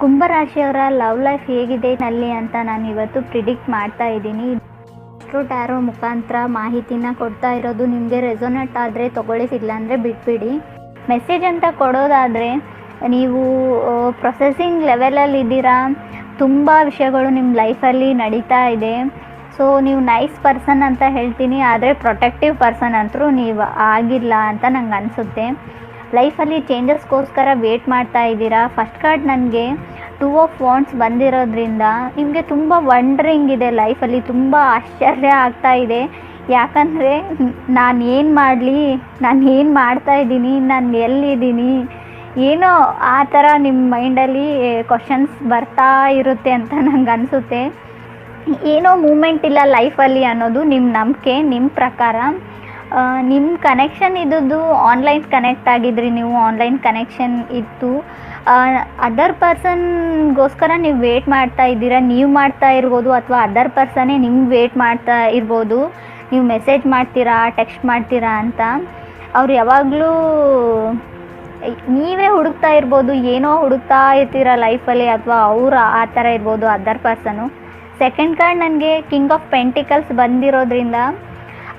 ಕುಂಭರಾಶಿಯವರ love life ಹೇಗಿದೆ ನಲ್ಲಿ ಅಂತ ನಾನು ಇವತ್ತು ಪ್ರಿಡಿಕ್ಟ್ ಮಾಡ್ತಾ ಇದ್ದೀನಿ. ಟ್ಯಾರೋ ಮುಖಾಂತರ ಮಾಹಿತಿನ ಕೊಡ್ತಾ ಇರೋದು. ನಿಮಗೆ ರೆಸೊನೇಟ್ ಆದರೆ ತೊಗೊಳ್ಳಿ, ಇಲ್ಲಾಂದರೆ ಬಿಟ್ಬಿಡಿ. ಮೆಸೇಜ್ ಅಂತ ಕೊಡೋದಾದರೆ, ನೀವು ಪ್ರೊಸೆಸಿಂಗ್ ಲೆವೆಲಲ್ಲಿ ಇದ್ದೀರಾ, ತುಂಬ ವಿಷಯಗಳು ನಿಮ್ಮ ಲೈಫಲ್ಲಿ ನಡೀತಾ ಇದೆ. ಸೊ ನೀವು ನೈಸ್ ಪರ್ಸನ್ ಅಂತ ಹೇಳ್ತೀನಿ, ಆದರೆ ಪ್ರೊಟೆಕ್ಟಿವ್ ಪರ್ಸನ್ ಅಂತರೂ ನೀವು ಆಗಿಲ್ಲ ಅಂತ ನಂಗೆ ಅನಿಸುತ್ತೆ. ಲೈಫಲ್ಲಿ ಚೇಂಜಸ್ಗೋಸ್ಕರ ವೇಟ್ ಮಾಡ್ತಾ ಇದ್ದೀರಾ. ಫಸ್ಟ್ ಕಾರ್ಡ್ ನನಗೆ 2 ಆಫ್ ವಾಂಡ್ಸ್ ಬಂದಿರೋದ್ರಿಂದ ನಿಮಗೆ ತುಂಬ ವಂಡ್ರಿಂಗ್ ಇದೆ, ಲೈಫಲ್ಲಿ ತುಂಬ ಆಶ್ಚರ್ಯ ಆಗ್ತಾ ಇದೆ. ಯಾಕಂದರೆ ನಾನು ಏನು ಮಾಡಲಿ, ನಾನು ಏನು ಮಾಡ್ತಾಯಿದ್ದೀನಿ, ನಾನು ಎಲ್ಲಿದ್ದೀನಿ, ಏನೋ ಆ ಥರ ನಿಮ್ಮ ಮೈಂಡಲ್ಲಿ ಕ್ವಶನ್ಸ್ ಬರ್ತಾ ಇರುತ್ತೆ ಅಂತ ನಂಗೆ ಅನಿಸುತ್ತೆ. ಏನೋ ಮೂಮೆಂಟ್ ಇಲ್ಲ ಲೈಫಲ್ಲಿ ಅನ್ನೋದು ನಿಮ್ಮ ನಂಬಿಕೆ. ನಿಮ್ಮ ಪ್ರಕಾರ ನಿಮ್ಮ ಕನೆಕ್ಷನ್ ಇದ್ದದ್ದು ಆನ್ಲೈನ್ ಕನೆಕ್ಟ್ ಆಗಿದ್ರಿ, ನೀವು ಆನ್ಲೈನ್ ಕನೆಕ್ಷನ್ ಇತ್ತು. ಅದರ್ ಪರ್ಸನ್ಗೋಸ್ಕರ ನೀವು ವೇಟ್ ಮಾಡ್ತಾ ಇದ್ದೀರಾ. ನೀವು ಮಾಡ್ತಾ ಇರ್ಬೋದು, ಅಥವಾ ಅದರ್ ಪರ್ಸನ್ನೇ ನಿಮ್ಗೆ ವೇಟ್ ಮಾಡ್ತಾ ಇರ್ಬೋದು. ನೀವು ಮೆಸೇಜ್ ಮಾಡ್ತೀರಾ, ಟೆಕ್ಸ್ಟ್ ಮಾಡ್ತೀರಾ ಅಂತ. ಅವ್ರು ಯಾವಾಗಲೂ ನೀವೇ ಹುಡುಕ್ತಾ ಇರ್ಬೋದು, ಏನೋ ಹುಡುಕ್ತಾ ಇರ್ತೀರ ಲೈಫಲ್ಲಿ, ಅಥವಾ ಅವರು ಆ ಥರ ಇರ್ಬೋದು ಅದರ್ ಪರ್ಸನು. ಸೆಕೆಂಡ್ ಕಾರ್ಡ್ ನನಗೆ ಕಿಂಗ್ ಆಫ್ ಪೆಂಟಿಕಲ್ಸ್ ಬಂದಿರೋದ್ರಿಂದ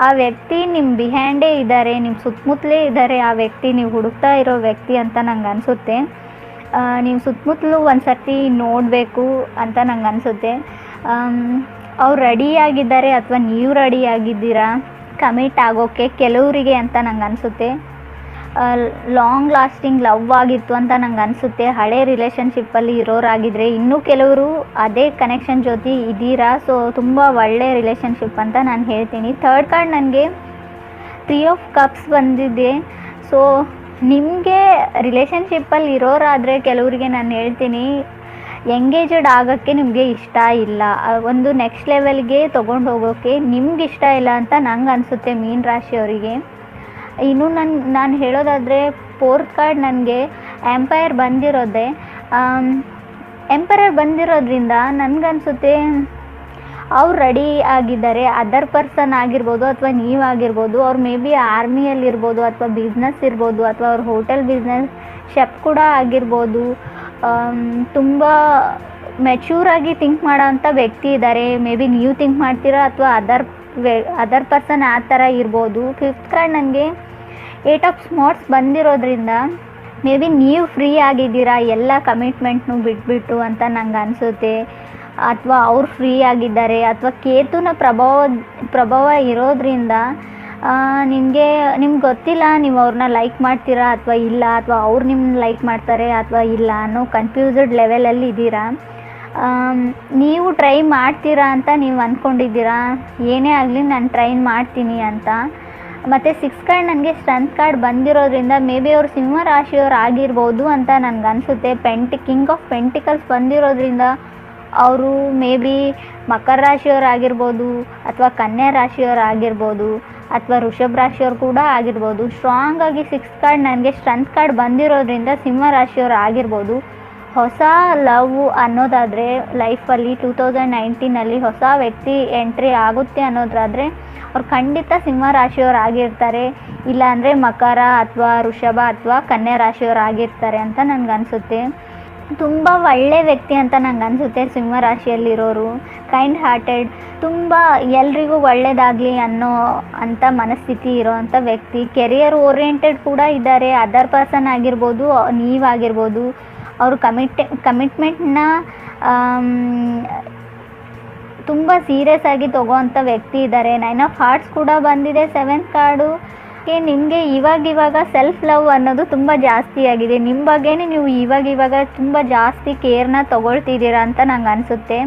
ಆ ವ್ಯಕ್ತಿ ನಿಮ್ಮ ಬಿಹ್ಯಾಂಡೇ ಇದ್ದಾರೆ, ನಿಮ್ಮ ಸುತ್ತಮುತ್ತಲೇ ಇದ್ದಾರೆ. ಆ ವ್ಯಕ್ತಿ ನೀವು ಹುಡುಕ್ತಾ ಇರೋ ವ್ಯಕ್ತಿ ಅಂತ ನಂಗೆ ಅನಿಸುತ್ತೆ. ನೀವು ಸುತ್ತಮುತ್ತಲೂ ಒಂದು ಸರ್ತಿ ನೋಡಬೇಕು ಅಂತ ನಂಗೆ ಅನಿಸುತ್ತೆ. ಅವ್ರು ರೆಡಿಯಾಗಿದ್ದಾರೆ, ಅಥವಾ ನೀವು ರೆಡಿಯಾಗಿದ್ದೀರಾ ಕಮಿಟ್ ಆಗೋಕ್ಕೆ ಕೆಲವರಿಗೆ ಅಂತ ನಂಗೆ ಅನಿಸುತ್ತೆ. ಲಾಂಗ್ ಲಾಸ್ಟಿಂಗ್ ಲವ್ ಆಗಿತ್ತು ಅಂತ ನಂಗೆ ಅನಿಸುತ್ತೆ. ಹಳೆ ರಿಲೇಷನ್ಶಿಪ್ಪಲ್ಲಿ ಇರೋರಾಗಿದ್ದರೆ, ಇನ್ನೂ ಕೆಲವರು ಅದೇ ಕನೆಕ್ಷನ್ ಜೊತೆ ಇದ್ದೀರಾ. ಸೊ ತುಂಬ ಒಳ್ಳೆಯ ರಿಲೇಷನ್ಶಿಪ್ ಅಂತ ನಾನು ಹೇಳ್ತೀನಿ. ಥರ್ಡ್ ಕಾರ್ಡ್ ನನಗೆ 3 ಆಫ್ ಕಪ್ಸ್ ಬಂದಿದೆ. ಸೊ ನಿಮಗೆ ರಿಲೇಷನ್ಶಿಪ್ಪಲ್ಲಿ ಇರೋರಾದರೆ ಕೆಲವರಿಗೆ ನಾನು ಹೇಳ್ತೀನಿ, ಎಂಗೇಜಡ್ ಆಗೋಕ್ಕೆ ನಿಮಗೆ ಇಷ್ಟ ಇಲ್ಲ, ಒಂದು ನೆಕ್ಸ್ಟ್ ಲೆವೆಲ್ಗೆ ತೊಗೊಂಡು ಹೋಗೋಕ್ಕೆ ನಿಮ್ಗೆ ಇಷ್ಟ ಇಲ್ಲ ಅಂತ ನಂಗೆ ಅನಿಸುತ್ತೆ ಮೀನ ರಾಶಿಯವರಿಗೆ. ಇನ್ನು ನಾನು ಹೇಳೋದಾದರೆ, ಫೋರ್ತ್ ಕಾರ್ಡ್ ನನಗೆ ಎಂಪೈರ್ ಬಂದಿರೋದೆ. ಎಂಪೈರ್ ಬಂದಿರೋದ್ರಿಂದ ನನಗನ್ಸುತ್ತೆ ಅವ್ರು ರೆಡಿ ಆಗಿದ್ದಾರೆ. ಅದರ್ ಪರ್ಸನ್ ಆಗಿರ್ಬೋದು, ಅಥವಾ ನೀವಾಗಿರ್ಬೋದು. ಅವ್ರು ಮೇ ಬಿ ಆರ್ಮಿಯಲ್ಲಿರ್ಬೋದು, ಅಥವಾ ಬಿಸ್ನೆಸ್ ಇರ್ಬೋದು, ಅಥವಾ ಅವ್ರ ಹೋಟೆಲ್ ಬಿಸ್ನೆಸ್ ಶೆಫ್ ಕೂಡ ಆಗಿರ್ಬೋದು. ತುಂಬ ಮೆಚ್ಯೂರಾಗಿ ಥಿಂಕ್ ಮಾಡೋವಂಥ ವ್ಯಕ್ತಿ ಇದ್ದಾರೆ. ಮೇ ಬಿ ನೀವು ಥಿಂಕ್ ಮಾಡ್ತೀರಾ, ಅಥವಾ ಅದರ್ ಪರ್ಸನ್ ಆ ಥರ ಇರ್ಬೋದು. ಫಿಫ್ತ್ ಕಾರ್ಡ್ ನನಗೆ 8 ಆಫ್ ಸ್ಮಾರ್ಟ್ಸ್ ಬಂದಿರೋದ್ರಿಂದ ಮೇ ಬಿ ನೀವು ಫ್ರೀ ಆಗಿದ್ದೀರಾ ಎಲ್ಲ ಕಮಿಟ್ಮೆಂಟ್ನು ಬಿಟ್ಬಿಟ್ಟು ಅಂತ ನಂಗೆ ಅನಿಸುತ್ತೆ. ಅಥವಾ ಅವ್ರು ಫ್ರೀ ಆಗಿದ್ದಾರೆ, ಅಥವಾ ಕೇತುನ ಪ್ರಭಾವ ಇರೋದ್ರಿಂದ ನಿಮಗೆ ಗೊತ್ತಿಲ್ಲ ನೀವು ಅವ್ರನ್ನ ಲೈಕ್ ಮಾಡ್ತೀರಾ ಅಥವಾ ಇಲ್ಲ, ಅಥವಾ ಅವ್ರು ನಿಮ್ಮನ್ನ ಲೈಕ್ ಮಾಡ್ತಾರೆ ಅಥವಾ ಇಲ್ಲ ಅನ್ನೋ ಕನ್ಫ್ಯೂಸ್ಡ್ ಲೆವೆಲಲ್ಲಿ ಇದ್ದೀರಾ. ನೀವು ಟ್ರೈ ಮಾಡ್ತೀರಾ ಅಂತ ನೀವು ಅಂದ್ಕೊಂಡಿದ್ದೀರಾ, ಏನೇ ಆಗಲಿ ನಾನು ಟ್ರೈ ಮಾಡ್ತೀನಿ ಅಂತ. ಮತ್ತು 6 ಕಾರ್ಡ್ ನನಗೆ ಸ್ಟ್ರೆಂತ್ ಕಾರ್ಡ್ ಬಂದಿರೋದ್ರಿಂದ ಮೇ ಬಿ ಅವ್ರು ಸಿಂಹ ರಾಶಿಯವ್ರು ಆಗಿರ್ಬೋದು ಅಂತ ನನಗೆ ಅನಿಸುತ್ತೆ. ಕಿಂಗ್ ಆಫ್ ಪೆಂಟಿಕಲ್ಸ್ ಬಂದಿರೋದ್ರಿಂದ ಅವರು ಮೇ ಬಿ ಮಕರ ರಾಶಿಯವ್ರು ಆಗಿರ್ಬೋದು, ಅಥವಾ ಕನ್ಯಾ ರಾಶಿಯವ್ರು ಆಗಿರ್ಬೋದು, ಅಥವಾ ವೃಷಭ ರಾಶಿಯವ್ರು ಕೂಡ ಆಗಿರ್ಬೋದು. ಸ್ಟ್ರಾಂಗಾಗಿ 6 ಕಾರ್ಡ್ ನನಗೆ ಸ್ಟ್ರೆಂತ್ ಕಾರ್ಡ್ ಬಂದಿರೋದ್ರಿಂದ ಸಿಂಹ ರಾಶಿಯವ್ರು ಆಗಿರ್ಬೋದು. ಹೊಸ ಲವ್ ಅನ್ನೋದಾದರೆ ಲೈಫಲ್ಲಿ 2019ನಲ್ಲಿ ಹೊಸ ವ್ಯಕ್ತಿ ಎಂಟ್ರಿ ಆಗುತ್ತೆ ಅನ್ನೋದಾದರೆ ಅವ್ರು ಖಂಡಿತ ಸಿಂಹ ರಾಶಿಯವ್ರು ಆಗಿರ್ತಾರೆ, ಇಲ್ಲಾಂದರೆ ಮಕರ ಅಥವಾ ವೃಷಭ ಅಥವಾ ಕನ್ಯಾ ರಾಶಿಯವ್ರು ಆಗಿರ್ತಾರೆ ಅಂತ ನನಗನ್ಸುತ್ತೆ. ತುಂಬ ಒಳ್ಳೆಯ ವ್ಯಕ್ತಿ ಅಂತ ನಂಗೆ ಅನಿಸುತ್ತೆ ಸಿಂಹ ರಾಶಿಯಲ್ಲಿರೋರು. ಕೈಂಡ್ ಹಾರ್ಟೆಡ್, ತುಂಬ ಎಲ್ರಿಗೂ ಒಳ್ಳೆಯದಾಗಲಿ ಅಂಥ ಮನಸ್ಥಿತಿ ಇರೋವಂಥ ವ್ಯಕ್ತಿ. ಕೆರಿಯರ್ ಓರಿಯೆಂಟೆಡ್ ಕೂಡ ಇದ್ದಾರೆ. ಅದರ್ ಪರ್ಸನ್ ಆಗಿರ್ಬೋದು, ನೀವಾಗಿರ್ಬೋದು. ಅವರು ಕಮಿಟ್ಮೆಂಟ್ನ ತುಂಬ ಸೀರಿಯಸ್ ಆಗಿ ತೊಗೋವಂಥ ವ್ಯಕ್ತಿ ಇದ್ದಾರೆ. 9 ಆಫ್ ಹಾರ್ಟ್ಸ್ ಕೂಡ ಬಂದಿದೆ 7th ಕಾರ್ಡು. ನಿಮಗೆ ಇವಾಗ ಸೆಲ್ಫ್ ಲವ್ ಅನ್ನೋದು ತುಂಬ ಜಾಸ್ತಿ ಆಗಿದೆ. ನಿಮ್ಮ ಬಗ್ಗೆನೇ ನೀವು ಇವಾಗ ತುಂಬ ಜಾಸ್ತಿ ಕೇರ್ನ ತೊಗೊಳ್ತಿದ್ದೀರಾ ಅಂತ ನಂಗೆ ಅನಿಸುತ್ತೆ.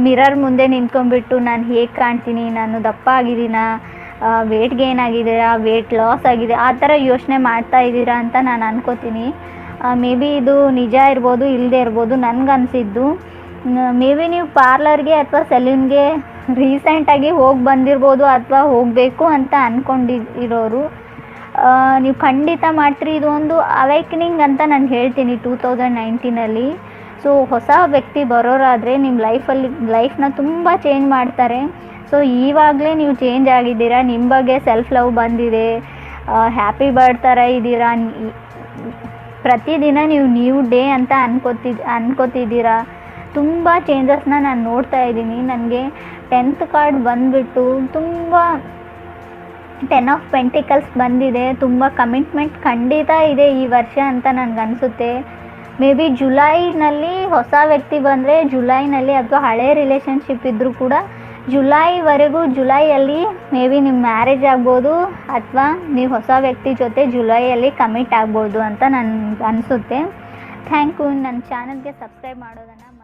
ಮಿರರ್ ಮುಂದೆ ನಿಂತ್ಕೊಂಡ್ಬಿಟ್ಟು ನಾನು ಹೇಗೆ ಕಾಣ್ತೀನಿ, ನಾನು ದಪ್ಪ ಆಗಿದ್ದೀನಾ, ವೇಟ್ ಗೇನ್ ಆಗಿದ್ದೀರಾ, ವೇಟ್ ಲಾಸ್ ಆಗಿದೆ, ಆ ಥರ ಯೋಚನೆ ಮಾಡ್ತಾ ಇದ್ದೀರಾ ಅಂತ ನಾನು ಅನ್ಕೋತೀನಿ. ಮೇ ಬಿ ಇದು ನಿಜ ಇರ್ಬೋದು, ಇಲ್ಲದೆ ಇರ್ಬೋದು. ನನಗನ್ಸಿದ್ದು ಮೇ ಬಿ ನೀವು ಪಾರ್ಲರ್ಗೆ ಅಥವಾ ಸೆಲೂನ್ಗೆ ರೀಸೆಂಟಾಗಿ ಹೋಗಿ ಬಂದಿರ್ಬೋದು, ಅಥವಾ ಹೋಗಬೇಕು ಅಂತ ಅಂದ್ಕೊಂಡಿರೋರು ನೀವು ಖಂಡಿತ ಮಾಡ್ತೀರಿ. ಇದು ಒಂದು ಅವೇಕನಿಂಗ್ ಅಂತ ನಾನು ಹೇಳ್ತೀನಿ 2019ನಲ್ಲಿ. ಸೊ ಹೊಸ ವ್ಯಕ್ತಿ ಬರೋರಾದರೆ ನಿಮ್ಮ ಲೈಫ್ನ ತುಂಬ ಚೇಂಜ್ ಮಾಡ್ತಾರೆ. ಸೊ ಇವಾಗಲೇ ನೀವು ಚೇಂಜ್ ಆಗಿದ್ದೀರಾ, ನಿಮ್ಮ ಬಗ್ಗೆ ಸೆಲ್ಫ್ ಲವ್ ಬಂದಿದೆ, ಹ್ಯಾಪಿ ಬರ್ಡ್ ಥರ ಇದ್ದೀರಾ. ಪ್ರತಿದಿನ ನೀವು ನ್ಯೂ ಡೇ ಅಂತ ಅನ್ಕೋತಿದ್ದೀರಾ. ತುಂಬ ಚೇಂಜಸ್ನ ನಾನು ನೋಡ್ತಾ ಇದ್ದೀನಿ. ನನಗೆ 10th ಕಾರ್ಡ್ ಬಂದುಬಿಟ್ಟು ತುಂಬ 10 ಆಫ್ ಪೆಂಟಿಕಲ್ಸ್ ಬಂದಿದೆ. ತುಂಬ ಕಮಿಟ್ಮೆಂಟ್ ಖಂಡಿತ ಇದೆ ಈ ವರ್ಷ ಅಂತ ನನಗನ್ಸುತ್ತೆ. ಮೇ ಬಿ ಜುಲೈನಲ್ಲಿ ಹೊಸ ವ್ಯಕ್ತಿ ಬಂದರೆ ಜುಲೈನಲ್ಲಿ ಅಥವಾ ಹಳೆ ರಿಲೇಷನ್ಶಿಪ್ ಇದ್ದರೂ ಕೂಡ ಜುಲೈಯಲ್ಲಿ ಮೇ ಬಿ ನಿಮ್ಮ ಮ್ಯಾರೇಜ್ ಆಗ್ಬೋದು ಅಥವಾ ನೀವು ಹೊಸ ವ್ಯಕ್ತಿ ಜೊತೆ ಜುಲೈಯಲ್ಲಿ ಕಮಿಟ್ ಆಗ್ಬೋದು ಅಂತ ನನಗೆ ಅನಿಸುತ್ತೆ. Thank you. ನನ್ನ ಚಾನಲ್ಗೆ ಸಬ್ಸ್ಕ್ರೈಬ್ ಮಾಡೋದನ್ನು